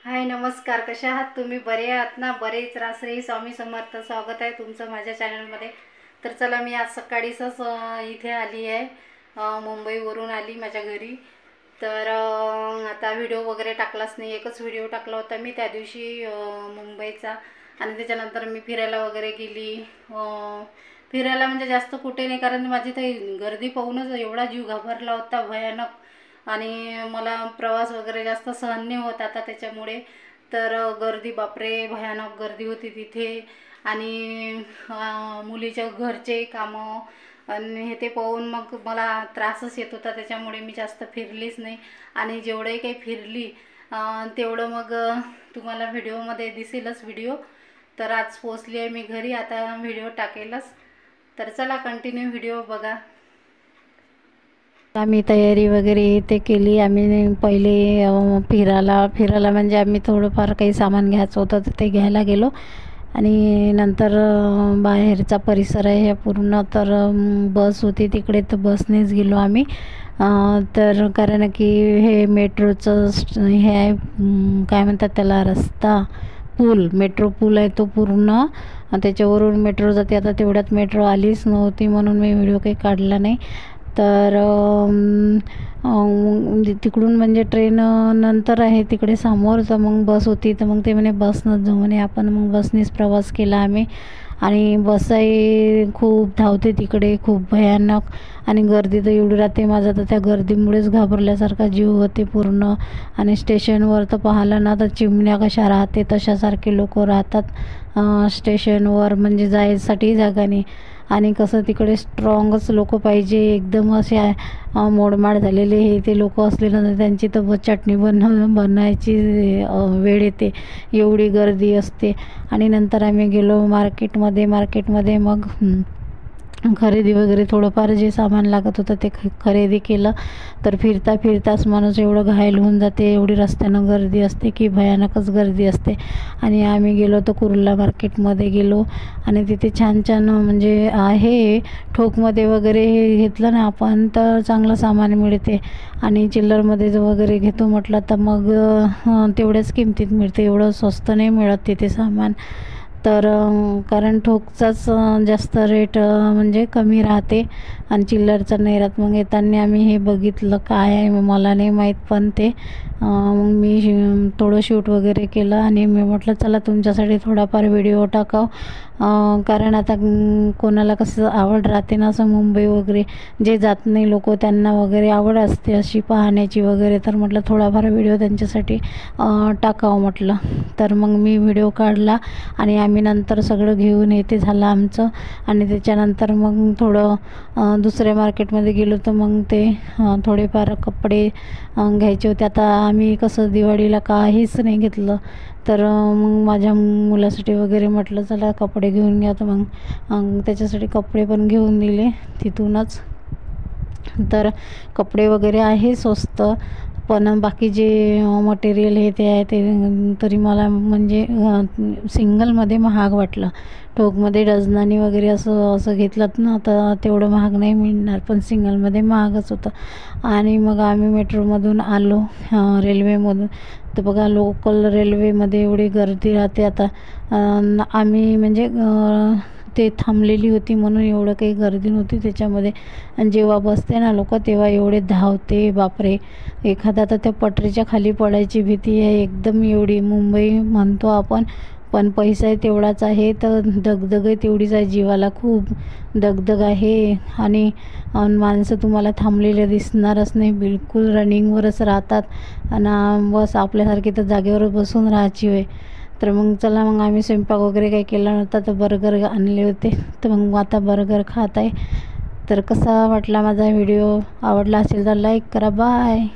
हाय नमस्कार, कशा आहात तुम्ही? बरे आहात ना? बरेच राहा. श्री स्वामी समर्थ. स्वागत आहे तुमचं माझ्या चॅनलमध्ये. तर चला, मी आज सकाळीच इथे आली आहे, मुंबईवरून आली माझ्या घरी. तर आता व्हिडिओ वगैरे टाकलाच नाही, एकच व्हिडिओ टाकला होता मी त्या दिवशी मुंबईचा. आणि त्याच्यानंतर मी फिरायला वगैरे गेली. फिरायला म्हणजे जास्त कुठे नाही, कारण माझी ते गर्दी पाहूनच एवढा जीव घाबरला होता भयानक. आणि मला प्रवास वगैरे जास्त सहन नाही होत आता त्याच्यामुळे. तर गर्दी, बापरे, भयानक गर्दी होती तिथे. आणि मुलीच्या घरचे कामं आणि हे ते पाहून मग मला त्रासच येत होता, त्याच्यामुळे मी जास्त फिरलीच नाही. आणि जेवढंही काही फिरली तेवढं मग तुम्हाला व्हिडिओमध्ये दिसेलच व्हिडिओ. तर आज पोचली आहे मी घरी, आता व्हिडिओ टाकेलच. तर चला, कंटिन्यू व्हिडिओ बघा. आम्ही तयारी वगैरे ते केली. आम्ही पहिले फिरायला म्हणजे आम्ही थोडंफार काही सामान घ्यायचं होतं तर ते घ्यायला गेलो. आणि नंतर बाहेरचा परिसर आहे हे पूर्ण, तर बस होती तिकडे, तर बसनेच गेलो आम्ही. तर कारण की हे मेट्रोचं हे आहे, काय म्हणतात त्याला, रस्ता, पूल, मेट्रो पूल आहे तो पूर्ण, त्याच्यावरून मेट्रो जाते. आता तेवढ्यात मेट्रो आलीच नव्हती म्हणून मी व्हिडिओ काही काढला नाही. तर तिकडून म्हणजे ट्रेन नंतर आहे तिकडे समोर, तर मग बस होती, तर मग ते म्हणे बसनंच जाऊ म्हणे आपण. मग बसनेच प्रवास केला आम्ही. आणि बसही खूप धावते तिकडे, खूप भयानक. आणि गर्दी तर एवढी राहते, माझा तर त्या गर्दीमुळेच घाबरल्यासारखा जीव होते पूर्ण. आणि स्टेशनवर तर पाहिलं ना, तर चिमण्या कशा राहते तशासारखे लोक राहतात स्टेशनवर, म्हणजे जायसाठी जागा नाही. आणि कसं तिकडे स्ट्रॉंगच लोक पाहिजे, एकदम असे मोडमाड झालेले हे ते लोक असले ना, त्यांची तर चटणी बनायची वेळ येते, एवढी गर्दी असते. आणि नंतर आम्ही गेलो मार्केटमध्ये मग खरेदी वगैरे थोडंफार जे सामान लागत होतं ते खरेदी केलं. तर फिरताच माणूस एवढं घायल होऊन जाते, एवढी रस्त्यानं गर्दी असते की भयानकच गर्दी असते. आणि आम्ही गेलो तर कुर्ला मार्केटमध्ये गेलो. आणि तिथे छान म्हणजे आहे, ठोकमध्ये वगैरे हे घेतलं ना आपण तर चांगलं सामान मिळते. आणि चिल्लरमध्ये वगैरे घेतो म्हटलं तर मग तेवढ्याच किमतीत मिळते, एवढं स्वस्त नाही मिळत तिथे सामान. तर कारण ठोकचाच जास्त रेट म्हणजे कमी राहते आणि चिल्लरचा नाही राहत. मग येताना आम्ही हे बघितलं काय आहे, मला नाही माहीत, पण ते मग मी थोडं शूट वगैरे केलं. आणि मी म्हटलं चला तुमच्यासाठी थोडाफार व्हिडिओ टाकाव, कारण आता कोणाला कसं आवड राहते ना, असं मुंबई वगैरे जे जात नाही लोक, त्यांना वगैरे आवड असते अशी पाहण्याची वगैरे. तर म्हटलं थोडाफार व्हिडिओ त्यांच्यासाठी टाकावं म्हटलं. तर मग मी व्हिडिओ काढला. आणि आम्ही नंतर सगळं घेऊन येते झालं आमचं. आणि त्याच्यानंतर मग थोडं दुसऱ्या मार्केटमध्ये गेलो, तर मग ते थोडेफार कपडे घ्यायचे होते. आता आम्ही कसं दिवाळीला काहीच नाही घेतलं, तर मग माझ्या मुलासाठी वगैरे म्हटलं चला कपडे घेऊन घ्या, तर मग त्याच्यासाठी कपडे पण घेऊन दिले तिथूनच. तर कपडे वगैरे आहे स्वस्त, पण बाकी जे मटेरियल हे ते आहे ते तरी मला म्हणजे सिंगलमध्ये महाग वाटलं. ठोकमध्ये डझनानी वगैरे असं घेतलं ना तर तेवढं महाग नाही मिळणार, पण सिंगलमध्ये महागच होतं. आणि मग आम्ही मेट्रोमधून आलो, रेल्वेमधून. तर बघा, लोकल रेल्वेमध्ये एवढी गर्दी राहते. आता आम्ही म्हणजे ते थांबलेली होती म्हणून एवढं काही गर्दी नव्हती त्याच्यामध्ये. आणि जेव्हा बसते ना लोक तेव्हा एवढे धावते, बापरे, एखादा तर त्या पटरीच्या खाली पडायची भीती आहे एकदम. एवढी मुंबई म्हणतो आपण, पण पैसा तेवढाच आहे, तर दगदग तेवढीच आहे, जीवाला खूप दगदग आहे. आणि माणसं तुम्हाला थांबलेले दिसणारच नाही, बिलकुल रनिंगवरच राहतात. आणि बस आपल्यासारखी तर जागेवर बसून राहायची होय. तर मग चला, मग आम्ही स्वयंपाक वगैरे काही केला नव्हता, तर बर्गर आणले होते, तर मग आता बर्गर खात आहे. तर कसा वाटला माझा व्हिडिओ? आवडला असेल तर लाईक करा. बाय.